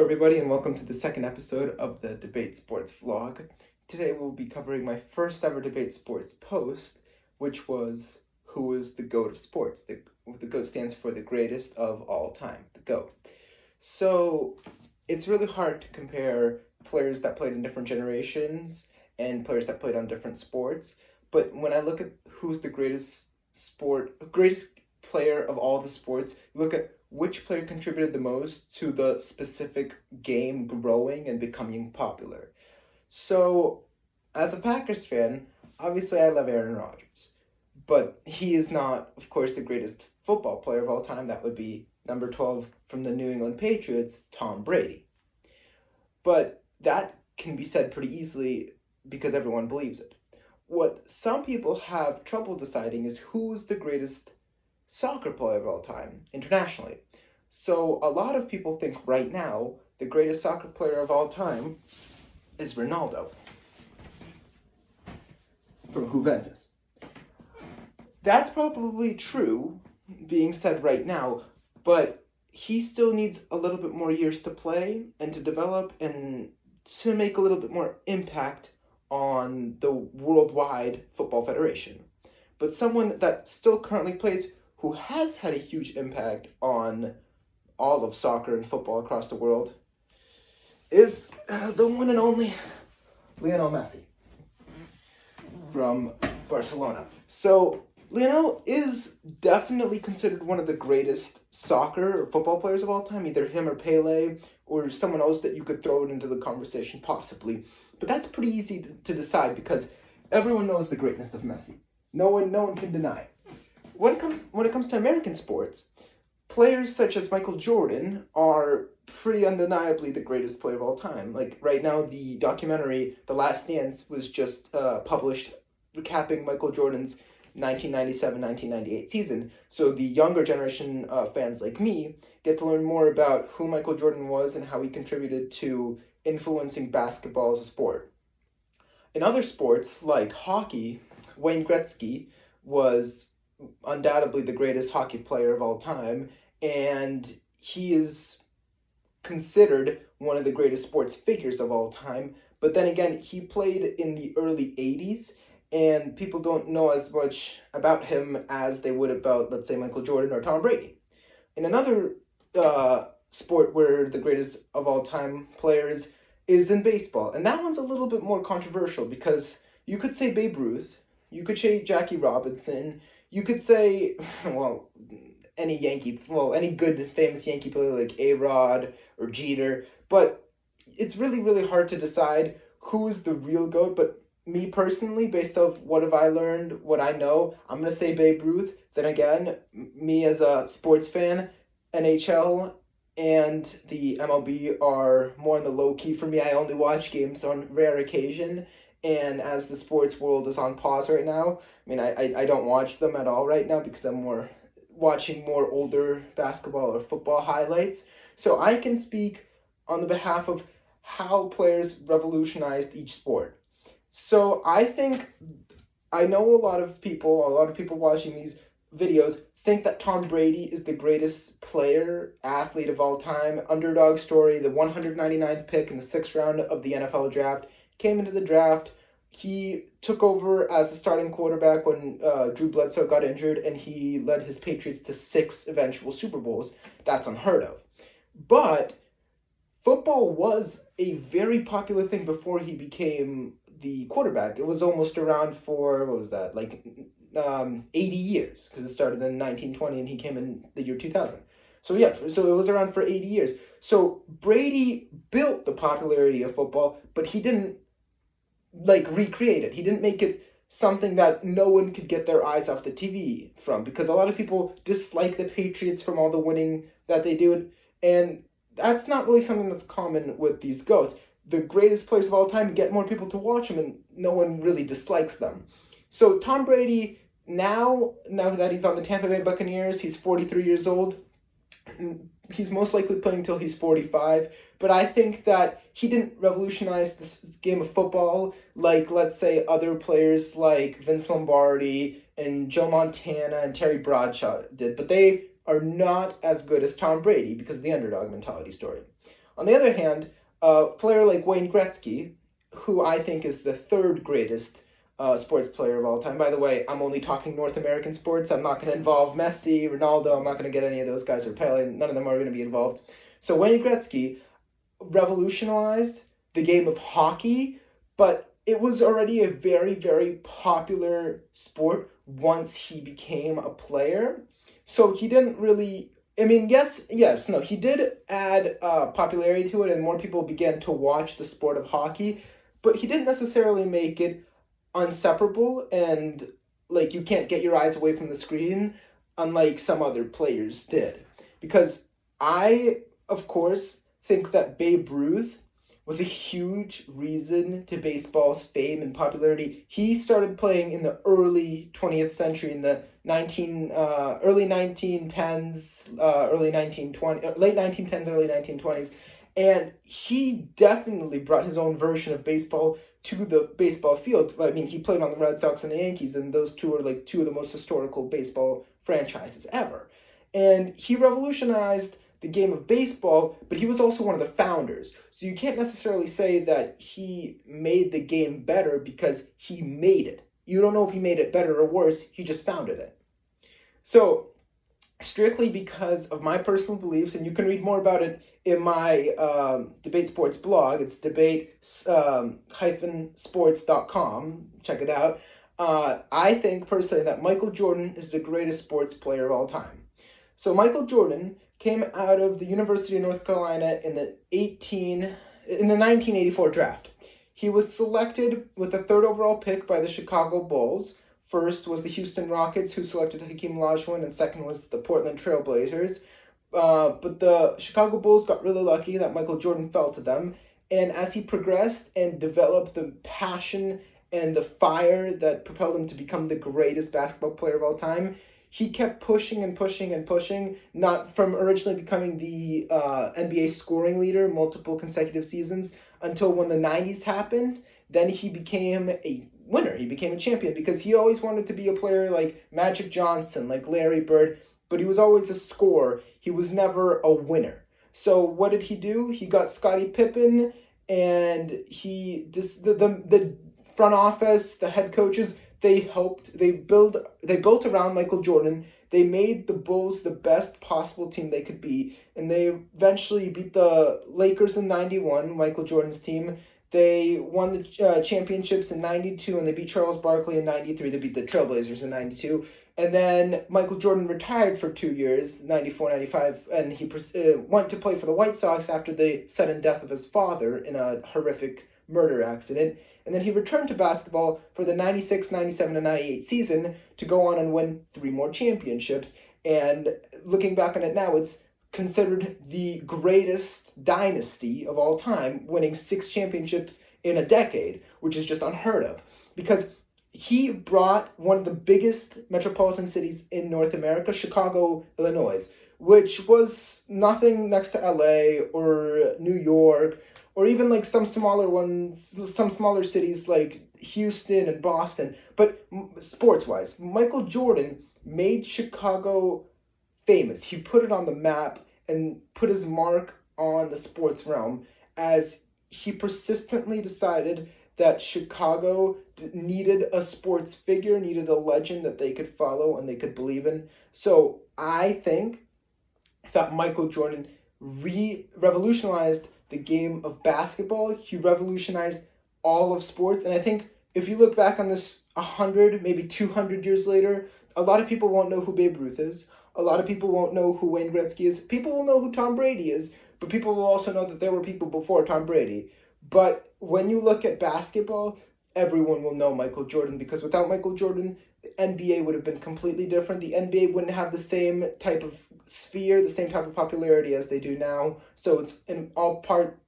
Everybody, and welcome to the second episode of the Debate Sports vlog. Today we'll be covering my first ever Debate Sports post, which was who is the GOAT of sports. The GOAT stands for the greatest of all time, the GOAT. So it's really hard to compare players that played in different generations and players that played on different sports. But when I look at who's the greatest player of all the sports, look at which player contributed the most to the specific game growing and becoming popular. So, as a Packers fan, obviously I love Aaron Rodgers, but he is not, of course, the greatest football player of all time. That would be number 12 from the New England Patriots, Tom Brady. But that can be said pretty easily because everyone believes it. What some people have trouble deciding is who's the greatest soccer player of all time internationally. So a lot of people think right now the greatest soccer player of all time is Ronaldo from Juventus. That's probably true, being said right now, but he still needs a little bit more years to play and to develop and to make a little bit more impact on the worldwide football federation. But someone that still currently plays, who has had a huge impact on all of soccer and football across the world, is the one and only Lionel Messi from Barcelona. So Lionel is definitely considered one of the greatest soccer or football players of all time, either him or Pele or someone else that you could throw it into the conversation possibly. But that's pretty easy to decide because everyone knows the greatness of Messi. No one can deny it. When it comes to American sports, players such as Michael Jordan are pretty undeniably the greatest player of all time. Like right now, the documentary The Last Dance was just published, recapping Michael Jordan's 1997-1998 season. So the younger generation fans like me get to learn more about who Michael Jordan was and how he contributed to influencing basketball as a sport. In other sports, like hockey, Wayne Gretzky was undoubtedly the greatest hockey player of all time, and he is considered one of the greatest sports figures of all time. But then again, he played in the early 80s, and people don't know as much about him as they would about, let's say, Michael Jordan or Tom Brady. In another sport where the greatest of all time players is in baseball, and that one's a little bit more controversial because you could say Babe Ruth, you could say Jackie Robinson, you could say, well, any good famous Yankee player like A-Rod or Jeter, but it's really, really hard to decide who is the real GOAT. But me personally, based off what have I learned, what I know, I'm going to say Babe Ruth. Then again, me as a sports fan, NHL and the MLB are more in the low key for me. I only watch games on rare occasion. And as the sports world is on pause right now, I don't watch them at all right now because I'm watching more older basketball or football highlights. So I can speak on the behalf of how players revolutionized each sport. So I know a lot of people watching these videos think that Tom Brady is the greatest athlete of all time. Underdog story, the 199th pick in the 6th round of the NFL draft. Came into the draft, he took over as the starting quarterback when Drew Bledsoe got injured, and he led his Patriots to 6 eventual Super Bowls. That's unheard of. But football was a very popular thing before he became the quarterback. It was almost around for, 80 years, because it started in 1920 and he came in the year 2000. So it was around for 80 years. So Brady built the popularity of football, but he didn't recreate it. He didn't make it something that no one could get their eyes off the TV from, because a lot of people dislike the Patriots from all the winning that they do, and that's not really something that's common with these GOATs. The greatest players of all time get more people to watch them, and no one really dislikes them. So Tom Brady, now that he's on the Tampa Bay Buccaneers, he's 43 years old. He's most likely playing until he's 45, but I think that he didn't revolutionize this game of football like, let's say, other players like Vince Lombardi and Joe Montana and Terry Bradshaw did, but they are not as good as Tom Brady because of the underdog mentality story. On the other hand, a player like Wayne Gretzky, who I think is the third greatest sports player of all time. By the way, I'm only talking North American sports. I'm not going to involve Messi, Ronaldo. I'm not going to get any of those guys or Pele. None of them are going to be involved. So Wayne Gretzky revolutionized the game of hockey, but it was already a very, very popular sport once he became a player. So he didn't really. I mean, yes, no, he did add popularity to it, and more people began to watch the sport of hockey, but he didn't necessarily make it inseparable and like you can't get your eyes away from the screen unlike some other players did. Because I, of course, think that Babe Ruth was a huge reason to baseball's fame and popularity. He started playing in the early 20th century, in the early 1910s, early 1920, late 1910s, early 1920s, and he definitely brought his own version of baseball to the baseball field. I mean, he played on the Red Sox and the Yankees, and those two are like two of the most historical baseball franchises ever. And he revolutionized the game of baseball, but he was also one of the founders. So you can't necessarily say that he made the game better because he made it. You don't know if he made it better or worse, he just founded it. So, strictly because of my personal beliefs, and you can read more about it in my Debate Sports blog. It's debate-sports.com. Check it out. I think personally that Michael Jordan is the greatest sports player of all time. So Michael Jordan came out of the University of North Carolina in the 1984 draft. He was selected with the third overall pick by the Chicago Bulls. First was the Houston Rockets, who selected Hakeem Olajuwon, and second was the Portland Trail Blazers. But the Chicago Bulls got really lucky that Michael Jordan fell to them. And as he progressed and developed the passion and the fire that propelled him to become the greatest basketball player of all time, he kept pushing and pushing and pushing, not from originally becoming the NBA scoring leader multiple consecutive seasons until when the 90s happened. Then he became a winner. He became a champion because he always wanted to be a player like Magic Johnson, like Larry Bird, but he was always a scorer. He was never a winner. So what did he do? He got Scottie Pippen, and the front office, the head coaches, they built around Michael Jordan. They made the Bulls the best possible team they could be, and they eventually beat the Lakers in 91, Michael Jordan's team. They won the championships in 92, and they beat Charles Barkley in 93. They beat the Trailblazers in 92. And then Michael Jordan retired for 2 years, 94, 95, and he went to play for the White Sox after the sudden death of his father in a horrific murder accident. And then he returned to basketball for the 96, 97, and 98 season to go on and win 3 more championships. And looking back on it now, it's considered the greatest dynasty of all time, winning 6 championships in a decade, which is just unheard of. Because he brought one of the biggest metropolitan cities in North America, Chicago, Illinois, which was nothing next to LA or New York, or even like some smaller cities like Houston and Boston. But sports-wise, Michael Jordan made Chicago famous. He put it on the map and put his mark on the sports realm as he persistently decided that Chicago needed a sports figure, needed a legend that they could follow and they could believe in. So I think that Michael Jordan revolutionized the game of basketball. He revolutionized all of sports. And I think if you look back on this 100, maybe 200 years later, a lot of people won't know who Babe Ruth is. A lot of people won't know who Wayne Gretzky is. People will know who Tom Brady is, but people will also know that there were people before Tom Brady. But when you look at basketball, everyone will know Michael Jordan, because without Michael Jordan, the NBA would have been completely different. The NBA wouldn't have the same type of sphere, the same type of popularity as they do now. So it's in all part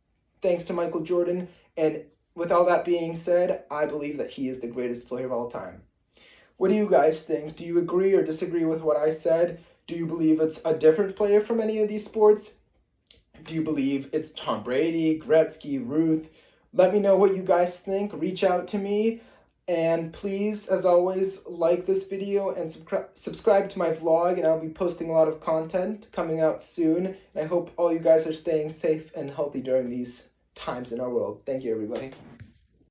thanks to Michael Jordan. And with all that being said, I believe that he is the greatest player of all time. What do you guys think? Do you agree or disagree with what I said? Do you believe it's a different player from any of these sports? Do you believe it's Tom Brady, Gretzky, Ruth? Let me know what you guys think. Reach out to me. And please, as always, like this video and subscribe to my vlog, and I'll be posting a lot of content coming out soon. And I hope all you guys are staying safe and healthy during these times in our world. Thank you, everybody.